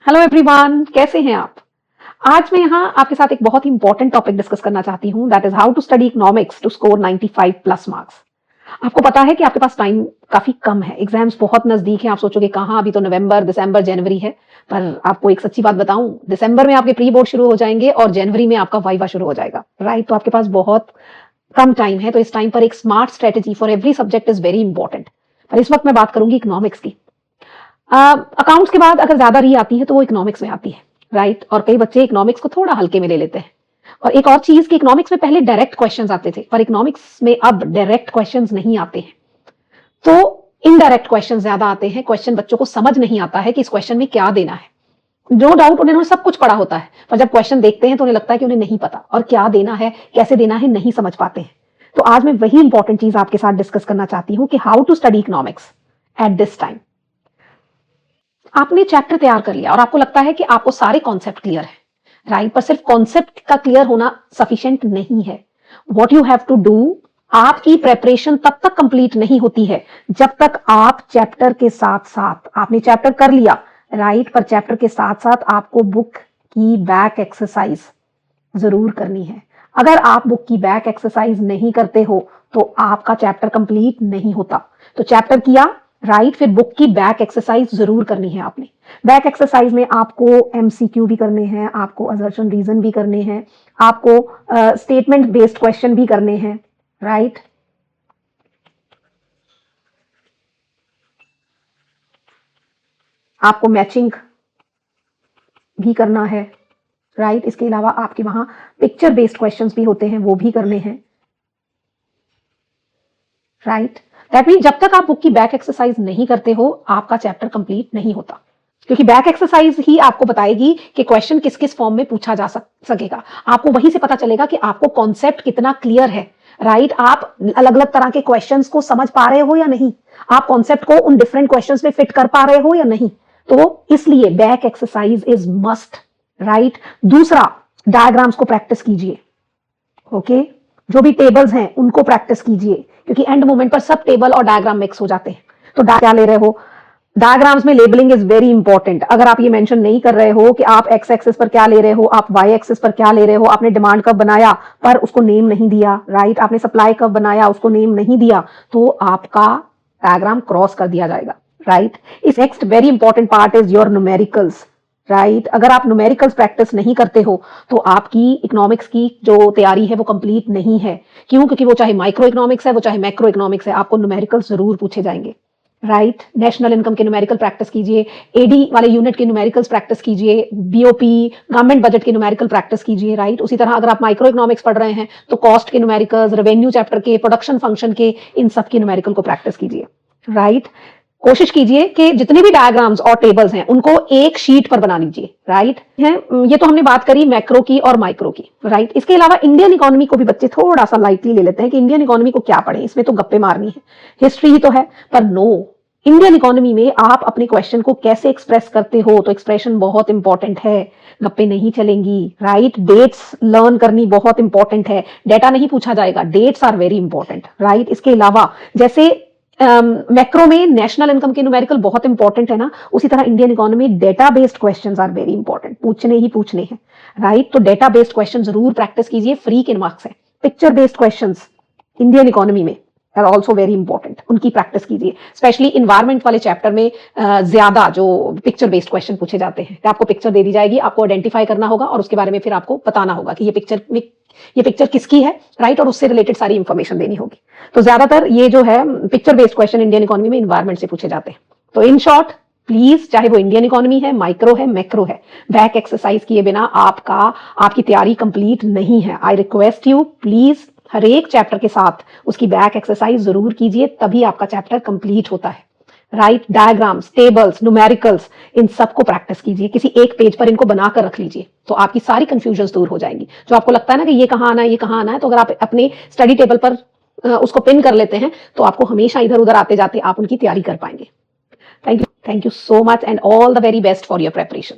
Hello everyone, कैसे हैं आप। आज मैं यहाँ आपके साथ एक बहुत ही इंपॉर्टेंट टॉपिक डिस्कस करना चाहती हूँ, that is how to study economics to score 95 plus marks. आपको पता है कि आपके पास टाइम काफी कम है, एग्जाम्स बहुत नजदीक हैं। आप सोचोगे कहाँ, अभी तो नवंबर, दिसंबर, जनवरी है। पर आपको एक सच्ची बात बताऊं, दिसंबर में आपके प्री बोर्ड शुरू हो जाएंगे और जनवरी में आपका वाइवा शुरू हो जाएगा, राइट। तो आपके पास बहुत कम टाइम है, तो इस टाइम पर एक smart strategy for every subject is very important. पर इस वक्त मैं बात करूंगी इकोनॉमिक्स की। अकाउंट्स के बाद अगर ज्यादा री आती है तो वो इकोनॉमिक्स में आती है, राइट। और कई बच्चे इकोनॉमिक्स को थोड़ा हल्के में ले लेते हैं। और एक और चीज कि इकोनॉमिक्स में पहले डायरेक्ट क्वेश्चंस आते थे, पर इकोनॉमिक्स में अब डायरेक्ट क्वेश्चंस नहीं आते हैं, तो इनडायरेक्ट क्वेश्चन ज्यादा आते हैं। क्वेश्चन बच्चों को समझ नहीं आता है कि इस क्वेश्चन में क्या देना है। नो डाउट उन्होंने सब कुछ पढ़ा होता है, पर जब क्वेश्चन देखते हैं तो उन्हें लगता है कि उन्हें नहीं पता और क्या देना है, कैसे देना है, नहीं समझ पाते हैं। तो आज मैं वही इंपॉर्टेंट चीज आपके साथ डिस्कस करना चाहती हूँ कि how to study economics at this time. आपने चैप्टर तैयार कर लिया और आपको लगता है कि आपको सारे कॉन्सेप्ट क्लियर है, राइट। पर सिर्फ कॉन्सेप्ट का क्लियर होना सफिशिएंट नहीं है। What you have to do, आपकी प्रेपरेशन तब तक कंप्लीट नहीं होती है जब तक आप चैप्टर के साथ साथ, आपने चैप्टर कर लिया, राइट, पर चैप्टर के साथ साथ आपको बुक की बैक एक्सरसाइज जरूर करनी है। अगर आप बुक की बैक एक्सरसाइज नहीं करते हो तो आपका चैप्टर कंप्लीट नहीं होता। तो चैप्टर किया, राइट, फिर बुक की बैक एक्सरसाइज जरूर करनी है आपने। बैक एक्सरसाइज में आपको एमसीक्यू भी करने हैं, आपको असर्शन रीजन भी करने हैं, आपको स्टेटमेंट बेस्ड क्वेश्चन भी करने हैं, राइट। आपको मैचिंग भी करना है, राइट। इसके अलावा आपके वहां पिक्चर बेस्ड क्वेश्चंस भी होते हैं, वो भी करने हैं, राइट। दैट मीन जब तक आप बुक की बैक एक्सरसाइज नहीं करते हो आपका चैप्टर कंप्लीट नहीं होता, क्योंकि बैक एक्सरसाइज ही आपको बताएगी कि क्वेश्चन किस किस फॉर्म में पूछा जा सकेगा। आपको वहीं से पता चलेगा कि आपको कॉन्सेप्ट कितना क्लियर है, राइट। आप अलग अलग तरह के क्वेश्चंस को समझ पा रहे हो या नहीं, आप कॉन्सेप्ट को उन डिफरेंट क्वेश्चंस में फिट कर पा रहे हो या नहीं। तो इसलिए back exercise is must, right. दूसरा, डायग्राम्स को प्रैक्टिस कीजिए, ओके। जो भी टेबल्स हैं उनको प्रैक्टिस कीजिए, क्योंकि एंड मोमेंट पर सब टेबल और डायग्राम मिक्स हो जाते हैं। तो क्या ले रहे हो, डायग्राम्स में लेबलिंग इज वेरी इंपॉर्टेंट। अगर आप ये मेंशन नहीं कर रहे हो कि आप एक्स एक्सिस पर क्या ले रहे हो, आप वाई एक्सिस पर क्या ले रहे हो, आपने डिमांड कर्व बनाया पर उसको नेम नहीं दिया, राइट, आपने सप्लाई कर्व बनाया उसको नेम नहीं दिया, तो आपका डायग्राम क्रॉस कर दिया जाएगा, राइट। इस next very important part is your numericals, right. अगर आप न्यूमेरिकल्स प्रैक्टिस नहीं करते हो तो आपकी इकोनॉमिक्स की जो तैयारी है वो कंप्लीट नहीं है। क्यों? क्योंकि वो चाहे माइक्रो इकोनॉमिक्स है, वो चाहे मैक्रो इकोनॉमिक्स है, आपको न्यूमेरिकल्स जरूर पूछे जाएंगे, राइट। नेशनल इनकम के न्यूमेरिकल प्रैक्टिस कीजिए, एडी वाले यूनिट के न्यूमेरिकल्स प्रैक्टिस कीजिए, बीओपी गवर्नमेंट बजट के न्यूमेरिकल प्रैक्टिस कीजिए, राइट। उसी तरह अगर आप माइक्रो इकोनॉमिक्स पढ़ रहे हैं तो कॉस्ट के न्यूमेरिकल्स, रेवेन्यू चैप्टर के, प्रोडक्शन फंक्शन के, इन सब के न्यूमेरिकल को प्रैक्टिस कीजिए, राइट। कोशिश कीजिए कि जितने भी डायग्राम्स और टेबल्स हैं उनको एक शीट पर बना लीजिए, राइट। ये तो हमने बात करी मैक्रो की और माइक्रो की, राइट। इसके अलावा इंडियन इकोनॉमी को भी बच्चे थोड़ा सा लाइटली ले लेते हैं कि इंडियन इकोनॉमी को क्या पढ़े, इसमें तो गप्पे मारनी है, हिस्ट्री ही तो है। पर नो, इंडियन इकोनॉमी में आप अपने क्वेश्चन को कैसे एक्सप्रेस करते हो, तो एक्सप्रेशन बहुत इंपॉर्टेंट है, गप्पे नहीं चलेंगी, राइट। डेट्स लर्न करनी बहुत इंपॉर्टेंट है, डेटा नहीं पूछा जाएगा, dates are very important, right. इसके अलावा जैसे मैक्रो में नेशनल इनकम के न्यूमेरिकल बहुत इंपॉर्टेंट है ना, उसी तरह Indian economy data based questions are very important, पूछने ही पूछने हैं, राइट। तो डेटा बेस्ड क्वेश्चन जरूर प्रैक्टिस कीजिए, फ्री के मार्क्स है। Picture based questions Indian economy में आर ऑल्सो वेरी इंपॉर्टेंट, उनकी प्रैक्टिस कीजिए। स्पेशली इन्वायरमेंट वाले चैप्टर में ज्यादा जो पिक्चर बेस्ड क्वेश्चन पूछे जाते हैं, आपको पिक्चर दे दी जाएगी, आपको आइडेंटिफाई करना होगा और उसके बारे में फिर आपको बताना होगा कि ये पिक्चर किसकी है, राइट, और उससे रिलेटेड सारी इंफॉर्मेशन देनी होगी। तो ज्यादातर ये जो है picture based question Indian economy में इन्वायरमेंट से पूछे जाते हैं। तो इन शॉर्ट, प्लीज, चाहे वो इंडियन इकोनॉमी है, माइक्रो है, मैक्रो है, बैक एक्सरसाइज किए बिना आपकी तैयारी कंप्लीट नहीं है। आई रिक्वेस्ट यू, प्लीज हर एक चैप्टर के साथ उसकी बैक एक्सरसाइज जरूर कीजिए, तभी आपका चैप्टर कंप्लीट होता है, राइट। डायग्राम्स, टेबल्स, न्यूमेरिकल्स, इन सबको प्रैक्टिस कीजिए, किसी एक पेज पर इनको बनाकर रख लीजिए, तो आपकी सारी कंफ्यूजन दूर हो जाएंगी। जो आपको लगता है ना कि ये कहाँ आना है, ये कहाँ आना है, तो अगर आप अपने स्टडी टेबल पर उसको पिन कर लेते हैं तो आपको हमेशा इधर उधर आते जाते आप उनकी तैयारी कर पाएंगे। Thank you so much and all the very best for your preparation.